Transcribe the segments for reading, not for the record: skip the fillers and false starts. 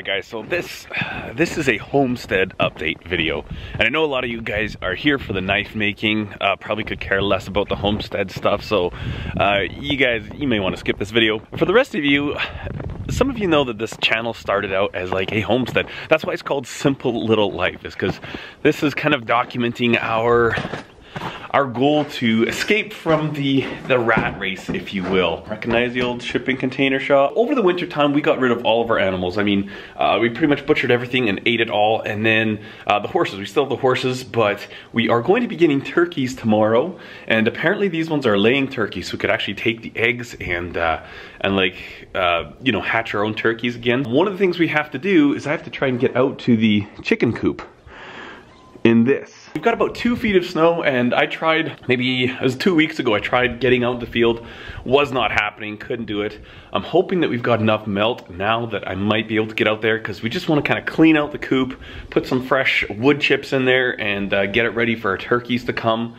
Alright guys, so this is a homestead update video, and I know a lot of you guys are here for the knife making, probably could care less about the homestead stuff, so you may want to skip this video. For the rest of you, some of you know that this channel started out as like a homestead. That's why it's called Simple Little Life, is because this is kind of documenting our goal to escape from the rat race, if you will. Recognize the old shipping container shop? Over the winter time, we got rid of all of our animals. I mean, we pretty much butchered everything and ate it all. And then the horses, we still have the horses, but we are going to be getting turkeys tomorrow. And apparently these ones are laying turkeys, so we could actually take the eggs and you know, hatch our own turkeys again. One of the things we have to do is I have to try and get out to the chicken coop in this. We've got about 2 feet of snow, and I tried, maybe it was 2 weeks ago, I tried getting out in the field. Was not happening, couldn't do it. I'm hoping that we've got enough melt now that I might be able to get out there, because we just want to kind of clean out the coop, put some fresh wood chips in there, and get it ready for our turkeys to come.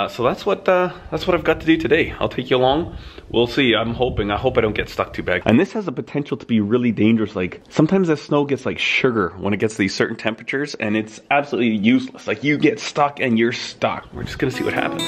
So that's what I've got to do today. I'll take you along. We'll see. I hope I don't get stuck too bad. And this has the potential to be really dangerous. Like, sometimes the snow gets like sugar when it gets to these certain temperatures, and it's absolutely useless. Like, you get stuck and you're stuck. We're just gonna see what happens.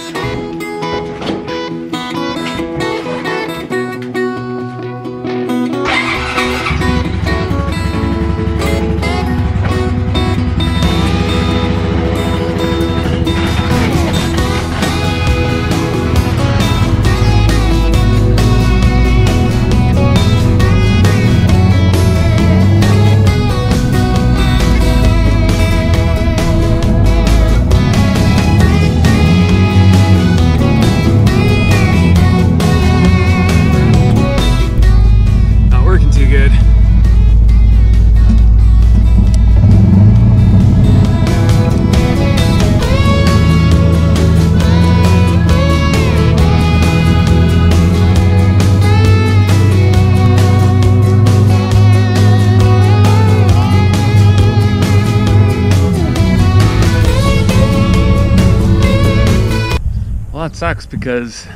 Well, that sucks because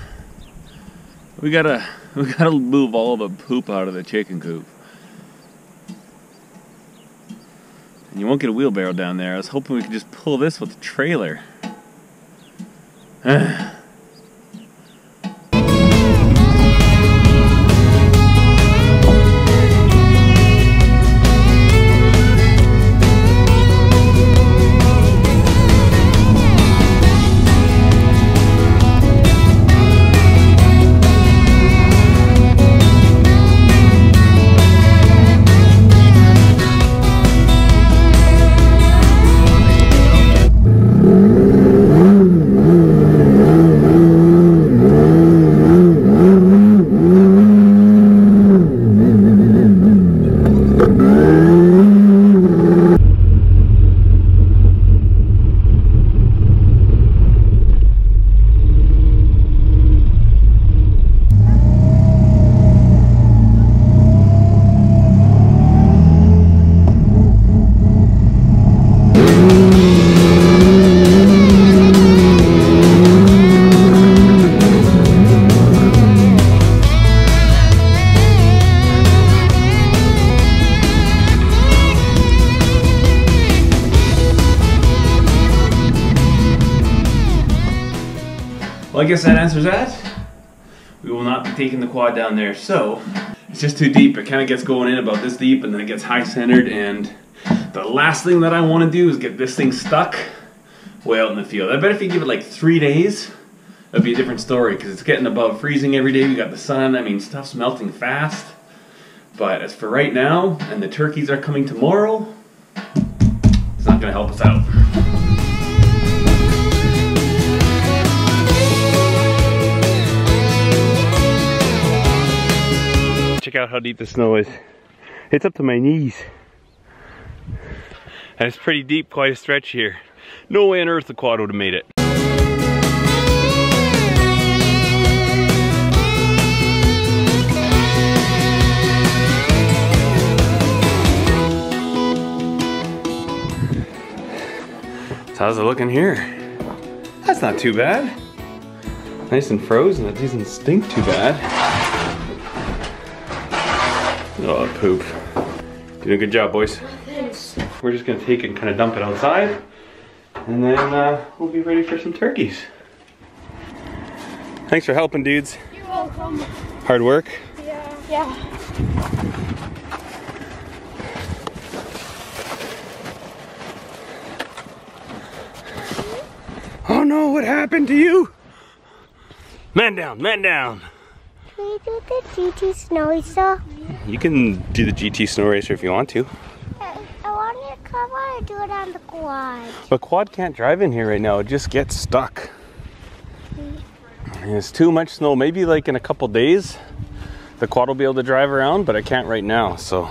we gotta move all the poop out of the chicken coop. And you won't get a wheelbarrow down there. I was hoping we could just pull this with the trailer. Well, I guess that answers that. We will not be taking the quad down there, so it's just too deep. It kind of gets going in about this deep, and then it gets high-centered, and the last thing that I want to do is get this thing stuck way out in the field. I bet if you give it like 3 days, it'd be a different story, because it's getting above freezing every day. We got the sun. I mean, stuff's melting fast. But as for right now, and the turkeys are coming tomorrow, it's not going to help us out. Check out how deep the snow is. It's up to my knees. And it's pretty deep, quite a stretch here. No way on earth the quad would have made it. So how's it looking here? That's not too bad. Nice and frozen, it doesn't stink too bad. Oh, poop. Doing a good job, boys. Thanks. We're just gonna take it and kind of dump it outside, and then we'll be ready for some turkeys. Thanks for helping, dudes. You're welcome. Hard work? Yeah. Yeah. Oh no, what happened to you? Man down, man down. Can we do the GT snow racer? You can do the GT snow racer if you want to. I want to come on and do it on the quad. But quad can't drive in here right now, it just gets stuck. It's too much snow. Maybe like in a couple days, the quad will be able to drive around, but I can't right now, so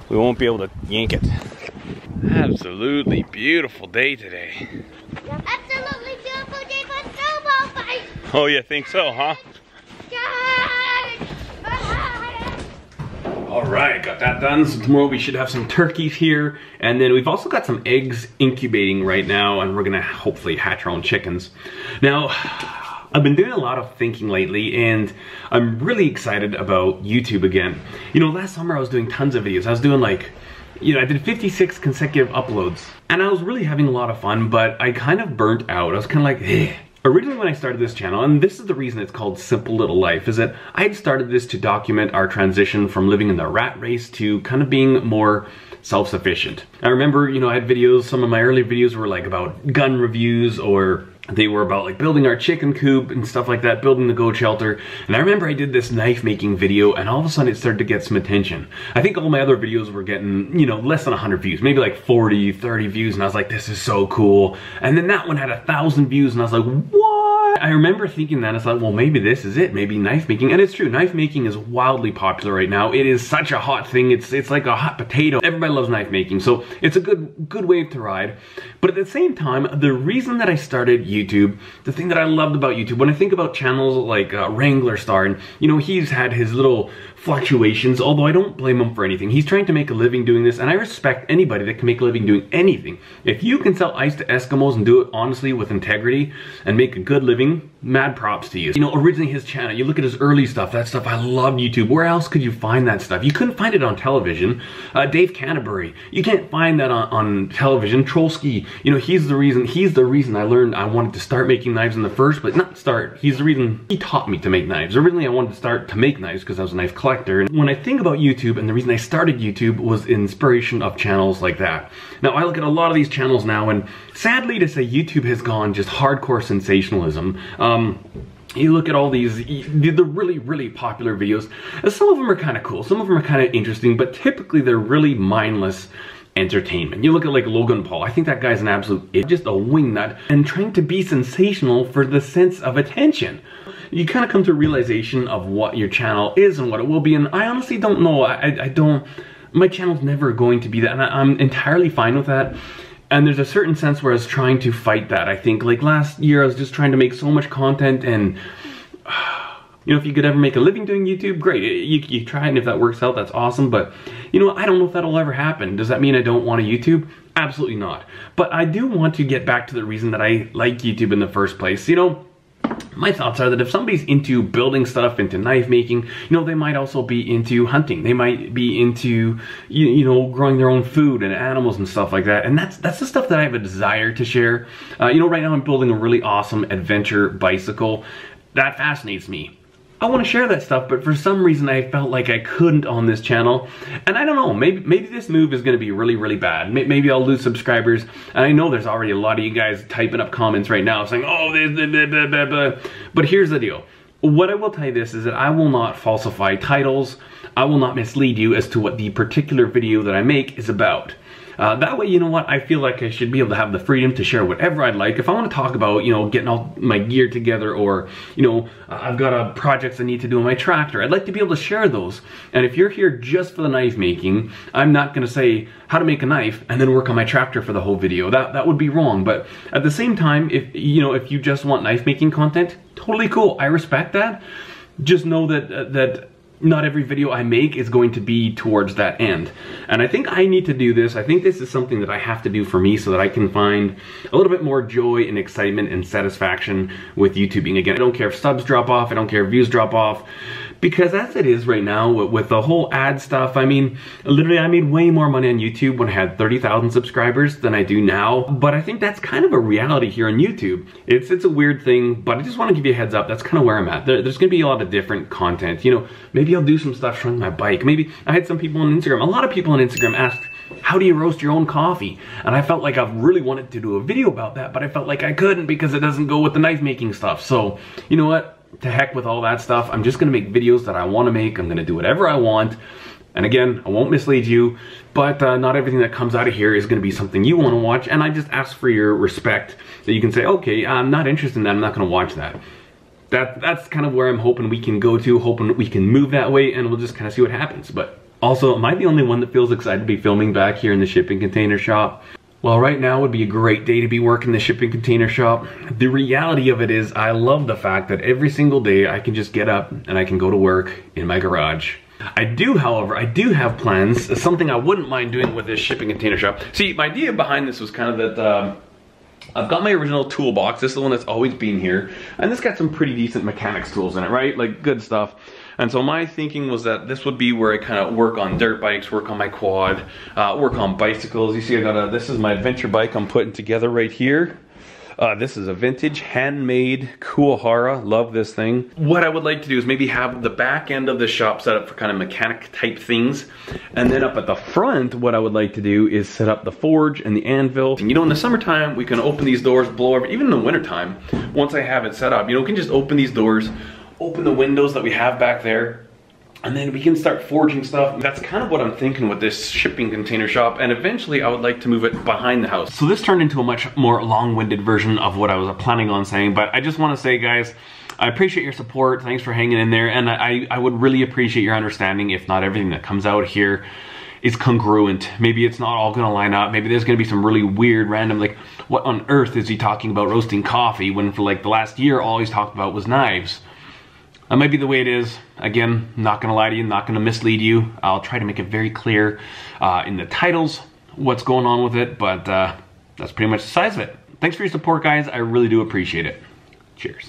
we won't be able to yank it. Absolutely beautiful day today. Absolutely beautiful day for snowball fight. Oh, you think so, huh? All right, got that done. So tomorrow we should have some turkeys here. And then we've also got some eggs incubating right now, and we're gonna hopefully hatch our own chickens. Now, I've been doing a lot of thinking lately, and I'm really excited about YouTube again. You know, last summer I was doing tons of videos. I was doing like, you know, I did 56 consecutive uploads, and I was really having a lot of fun, but I kind of burnt out. I was kind of like, eh. Originally when I started this channel, and this is the reason it's called Simple Little Life, is that I had started this to document our transition from living in the rat race to kind of being more self-sufficient. I remember, you know, I had videos, some of my early videos were like about gun reviews, or they were about like building our chicken coop and stuff like that, building the goat shelter. And I remember I did this knife making video, and all of a sudden it started to get some attention. I think all my other videos were getting, you know, less than 100 views, maybe like 40, 30 views, and I was like, this is so cool. And then that one had 1,000 views, and I was like, what? I remember thinking that, I thought, well, maybe this is it, maybe knife making. And it's true, knife making is wildly popular right now. It is such a hot thing, it's like a hot potato. Everybody loves knife making, so it's a good wave to ride. But at the same time, the reason that I started YouTube, the thing that I loved about YouTube, when I think about channels like Wrangler Star, and you know, he's had his little fluctuations, although I don't blame him for anything. He's trying to make a living doing this, and I respect anybody that can make a living doing anything. If you can sell ice to Eskimos and do it honestly with integrity and make a good living, mad props to you. You know, originally his channel, you look at his early stuff, that stuff, I loved YouTube. Where else could you find that stuff? You couldn't find it on television. Dave Canterbury, you can't find that on television. Trollsky, you know, he's the reason I learned I wanted to start making knives in the first place. Not start, he's the reason he taught me to make knives. Originally I wanted to start to make knives because I was a knife collector. And when I think about YouTube, and the reason I started YouTube was inspiration of channels like that. Now I look at a lot of these channels now, and sadly to say, YouTube has gone just hardcore sensationalism. You look at all these, the really popular videos, and some of them are kind of cool, some of them are kind of interesting, but typically they're really mindless entertainment. You look at like Logan Paul, I think that guy's an absolute idiot, just a wingnut, and trying to be sensational for the sense of attention. You kind of come to a realization of what your channel is and what it will be, and I honestly don't know. I don't, my channel's never going to be that, and I'm entirely fine with that. And there's a certain sense where I was trying to fight that. I think like last year I was just trying to make so much content, and you know, if you could ever make a living doing YouTube, great. You try, and if that works out, that's awesome. But you know, I don't know if that'll ever happen. Does that mean I don't want to YouTube? Absolutely not. But I do want to get back to the reason that I like YouTube in the first place. You know, my thoughts are that if somebody's into building stuff, into knife making, you know, they might also be into hunting. They might be into, you know, growing their own food and animals and stuff like that. And that's the stuff that I have a desire to share. You know, right now I'm building a really awesome adventure bicycle. That fascinates me. I want to share that stuff, but for some reason I felt like I couldn't on this channel. And I don't know, maybe this move is going to be really bad. Maybe I'll lose subscribers. And I know there's already a lot of you guys typing up comments right now saying, oh, blah, blah, blah. But here's the deal. What I will tell you this is that I will not falsify titles. I will not mislead you as to what the particular video that I make is about. That way, you know what, I feel like I should be able to have the freedom to share whatever I'd like. If I want to talk about, you know, getting all my gear together, or, you know, I've got projects I need to do on my tractor, I'd like to be able to share those. And if you're here just for the knife making, I'm not going to say how to make a knife and then work on my tractor for the whole video. That would be wrong. But at the same time, if you just want knife making content, totally cool. I respect that. Just know that not every video I make is going to be towards that end. And I think I need to do this. I think this is something that I have to do for me so that I can find a little bit more joy and excitement and satisfaction with YouTubing. Again, I don't care if subs drop off, I don't care if views drop off, Because as it is right now with the whole ad stuff, I mean, literally I made way more money on YouTube when I had 30,000 subscribers than I do now. But I think that's kind of a reality here on YouTube. It's a weird thing, but I just want to give you a heads up. That's kind of where I'm at. There's going to be a lot of different content. You know, maybe I'll do some stuff showing my bike. Maybe I had some people on Instagram. A lot of people on Instagram asked, how do you roast your own coffee? And I felt like I really wanted to do a video about that, but I felt like I couldn't because it doesn't go with the knife making stuff. So, you know what? To heck with all that stuff. I'm just gonna make videos that I wanna make. I'm gonna do whatever I want. And again, I won't mislead you, but not everything that comes out of here is gonna be something you wanna watch. And I just ask for your respect that you can say, okay, I'm not interested in that, I'm not gonna watch that. That's kind of where I'm hoping we can go to, hoping we can move that way, and we'll just kind of see what happens. But also, am I the only one that feels excited to be filming back here in the shipping container shop? Well, right now would be a great day to be working the shipping container shop. The reality of it is I love the fact that every single day I can just get up and I can go to work in my garage. However, I do have plans, something I wouldn't mind doing with this shipping container shop. See, my idea behind this was kind of that I've got my original toolbox. This is the one that's always been here. And this got some pretty decent mechanics tools in it, right? Like good stuff. And so my thinking was that this would be where I kind of work on dirt bikes, work on my quad, work on bicycles. You see, this is my adventure bike I'm putting together right here. This is a vintage, handmade Kuwahara. Love this thing. What I would like to do is maybe have the back end of the shop set up for kind of mechanic type things. And then up at the front, what I would like to do is set up the forge and the anvil. And you know, in the summertime, we can open these doors, blow over, even in the wintertime, once I have it set up, you know, we can just open these doors, open the windows that we have back there, and then we can start forging stuff. That's kind of what I'm thinking with this shipping container shop, and eventually I would like to move it behind the house. So this turned into a much more long-winded version of what I was planning on saying, but I just want to say, guys, I appreciate your support. Thanks for hanging in there, and I would really appreciate your understanding if not everything that comes out here is congruent. Maybe it's not all gonna line up. Maybe there's gonna be some really weird, random, like, what on earth is he talking about roasting coffee when for like the last year all he's talked about was knives? That might be the way it is. Again, not gonna lie to you, not gonna mislead you. I'll try to make it very clear in the titles what's going on with it, but that's pretty much the size of it. Thanks for your support, guys. I really do appreciate it. Cheers.